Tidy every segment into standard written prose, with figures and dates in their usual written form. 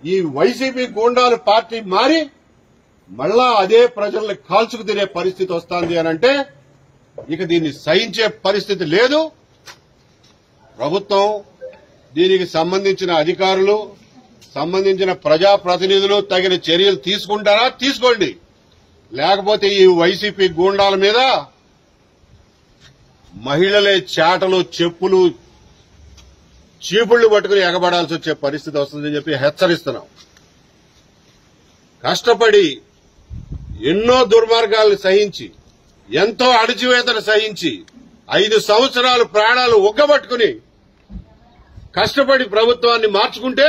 ఈ వైసీపీ గూండాలు పార్టీ మారి మళ్ళా అదే ప్రజల్ని కాల్చుకు తినే పరిస్థితి వస్తుంది అనంటే ఇక దీన్ని సహించే పరిస్థితి లేదు. ప్రభుత్వం దీనికి సంబంధించిన అధికారులు, సంబంధించిన ప్రజాప్రతినిధులు తగిన చర్యలు తీసుకుంటారా? తీసుకోండి. లేకపోతే ఈ వైసీపీ గూండాల మీద మహిళలే చాటలు, చెప్పులు, చీపుళ్లు పట్టుకుని ఎగబడాల్సి వచ్చే పరిస్థితి వస్తుందని చెప్పి హెచ్చరిస్తున్నాం. కష్టపడి ఎన్నో దుర్మార్గాలను సహించి, ఎంతో అణచివేతను సహించి 5 సంవత్సరాలు ప్రాణాలు ఒగ్గబట్టుకుని కష్టపడి ప్రభుత్వాన్ని మార్చుకుంటే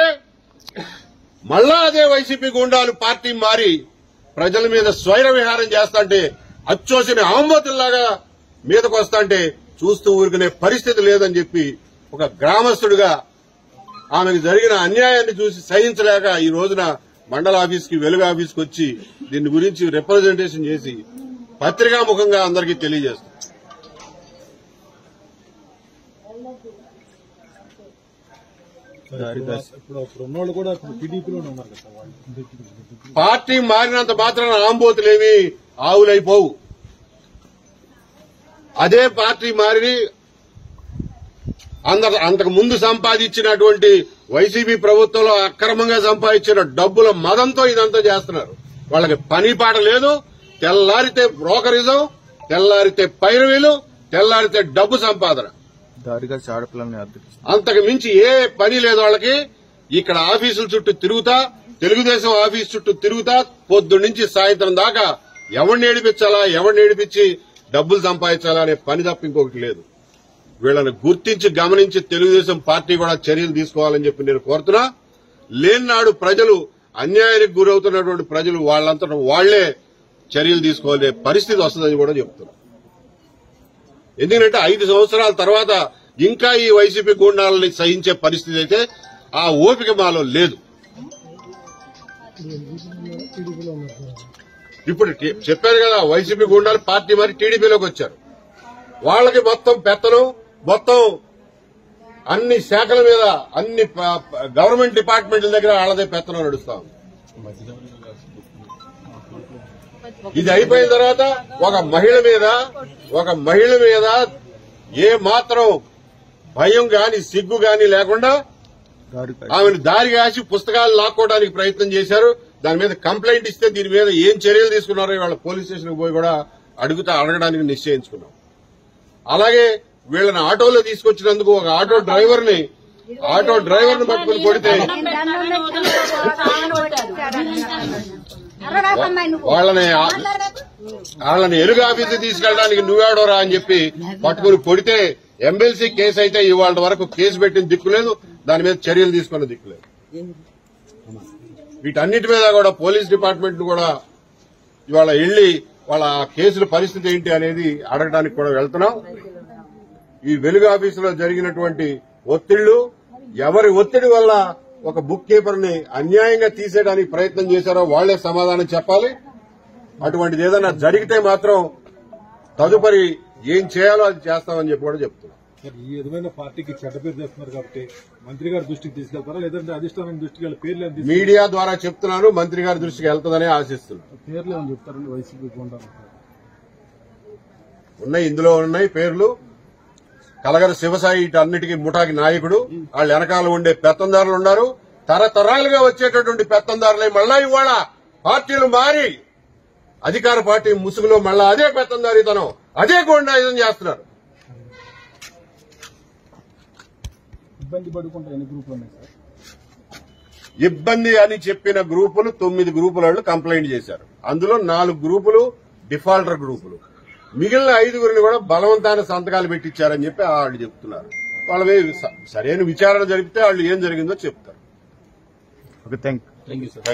మళ్ళా అదే వైసీపీ గూండాలు పార్టీ మారి ప్రజల మీద స్వైర విహారం చేస్తాంటే, అచ్చోసిన ఆంబోతుల్లాగా మీదకు వస్తాంటే చూస్తూ ఊరుకునే పరిస్థితి లేదని చెప్పి ఒక గ్రామస్తుడిగా ఆమెకు జరిగిన అన్యాయాన్ని చూసి సహించలేక ఈ రోజున మండల ఆఫీస్కి, వెలుగు ఆఫీస్కి వచ్చి దీని గురించి రిప్రజెంటేషన్ చేసి పత్రికాముఖంగా అందరికీ తెలియజేస్తాం. పార్టీ మారినంత మాత్రాన ఆంబోతులేమి ఆవులైపోవు. అదే పార్టీ మారి అంతకు ముందు సంపాదించినటువంటి వైసీపీ ప్రభుత్వంలో అక్రమంగా సంపాదించిన డబ్బుల మదంతో ఇదంతా చేస్తున్నారు. వాళ్ళకి పని పాట లేదు. తెల్లారితే బ్రోకరిజం, తెల్లారితే పైరవీలు, తెల్లారితే డబ్బు సంపాదన, అంతకు మించి ఏ పని లేదు వాళ్ళకి. ఇక్కడ ఆఫీసుల చుట్టూ తిరుగుతా, తెలుగుదేశం ఆఫీసు చుట్టూ తిరుగుతా పొద్దున్నుంచి సాయంత్రం దాకా ఎవరిని ఏడిపించాలా, ఎవరిని ఏడిపించి డబ్బులు సంపాదించాలా అనే పని తప్ప ఇంకొకటి లేదు. వీళ్ళని గుర్తించి గమనించి తెలుగుదేశం పార్టీ కూడా చర్యలు తీసుకోవాలని చెప్పి నేను కోరుతున్నా. లేనినాడు ప్రజలు, అన్యాయానికి గురవుతున్నటువంటి ప్రజలు వాళ్ళంతటా వాళ్లే చర్యలు తీసుకోవాలనే పరిస్థితి వస్తుందని కూడా చెప్తున్నా. ఎందుకంటే 5 సంవత్సరాల తర్వాత ఇంకా ఈ వైసీపీ గూండాలని సహించే పరిస్థితి అయితే ఆ ఓపిక మాలో లేదు. ఇప్పుడు చెప్పారు కదా, వైసీపీ గూండాలు పార్టీ మరి టీడీపీలోకి వచ్చారు. వాళ్ళకి మొత్తం పెత్తనం, మొత్తం అన్ని శాఖల మీద, అన్ని గవర్నమెంట్ డిపార్ట్మెంట్ల దగ్గర వాళ్ళదే పెత్తనం నడుస్తా ఉంది. ఇది అయిపోయిన తర్వాత ఒక మహిళ మీద ఏ మాత్రం భయం గాని, సిగ్గు గాని లేకుండా ఆమెను దారి కాసి పుస్తకాలు లాక్కోవడానికి ప్రయత్నం చేశారు. దాని మీద కంప్లైంట్ ఇస్తే దీని మీద ఏం చర్యలు తీసుకున్నారో ఇవాళ పోలీస్ స్టేషన్కి పోయి కూడా అడగడానికి నిశ్చయించుకున్నాం. అలాగే వీళ్ళని ఆటోలో తీసుకొచ్చినందుకు ఒక ఆటో డ్రైవర్ని పట్టుకుని కొడితే వాళ్ళని ఎలుగు ఆఫీసు తీసుకెళ్ళడానికి నువ్వేడోరా అని చెప్పి పట్టుకుని కొడితే ఎమ్మెల్సీ కేసు అయితే ఇవాళ వరకు కేసు పెట్టిన దిక్కులేదు, దాని మీద చర్యలు తీసుకున్న దిక్కులేదు. వీటన్నిటి మీద కూడా పోలీస్ డిపార్ట్మెంట్ కూడా ఇవాళ వెళ్లి వాళ్ళ కేసుల పరిస్థితి ఏంటి అనేది అడగడానికి కూడా వెళ్తున్నాం. ఈ వెలుగు ఆఫీసులో జరిగినటువంటి ఒత్తిళ్లు, ఎవరి ఒత్తిడి వల్ల ఒక బుక్ కీపర్ ని అన్యాయంగా తీసేయడానికి ప్రయత్నం చేశారో వాళ్లే సమాధానం చెప్పాలి. అటువంటిది ఏదైనా జరిగితే మాత్రం తదుపరి ఏం చేయాలో అది చేస్తామని చెప్పి కూడా చెప్తున్నాం. ఈ విధమైన పార్టీకి చెడ్డ పేరు చేస్తున్నారు కాబట్టి మంత్రి గారి దృష్టికి తీసుకెళ్తారా, లేదంటే అధిష్టానం దృష్టికి వెళ్ళి పేర్లు మీడియా ద్వారా చెప్తున్నాను, మంత్రి గారి దృష్టికి వెళ్తుందనే ఆశిస్తున్నాను. పేర్లు ఏమని చెప్తారండి? వైసీపీ ఉన్నాయి, ఇందులో ఉన్నాయి పేర్లు. కలగర శివసాయి ఇటన్నిటికీ ముఠాకి నాయకుడు, వాళ్ళ వెనకాల ఉండే పెత్తందారులు ఉన్నారు. తరతరాలుగా వచ్చేటటువంటి పెత్తందారులే మళ్ళా ఇవాళ పార్టీలు మారి అధికార పార్టీ ముసుగులో మళ్ళా అదే పెత్తందారితనం, అదే గూండాయిజం చేస్తున్నారు. ఇబ్బంది పడుకుంటే ఎన్ని గ్రూపులు ఉన్నాయి సార్? ఇబ్బంది అని చెప్పిన గ్రూపులు 9 గ్రూపుల వాళ్ళు కంప్లైంట్ చేశారు. అందులో 4 గ్రూపులు డిఫాల్టర్ గ్రూపులు, మిగిలిన 5గురిని కూడా బలవంతాన సంతకాలు పెట్టించారని చెప్పి వాళ్ళు చెప్తున్నారు. వాళ్ళ సరైన విచారణ జరిపితే వాళ్ళు ఏం జరిగిందో చెప్తారు. Okay, thank you sir.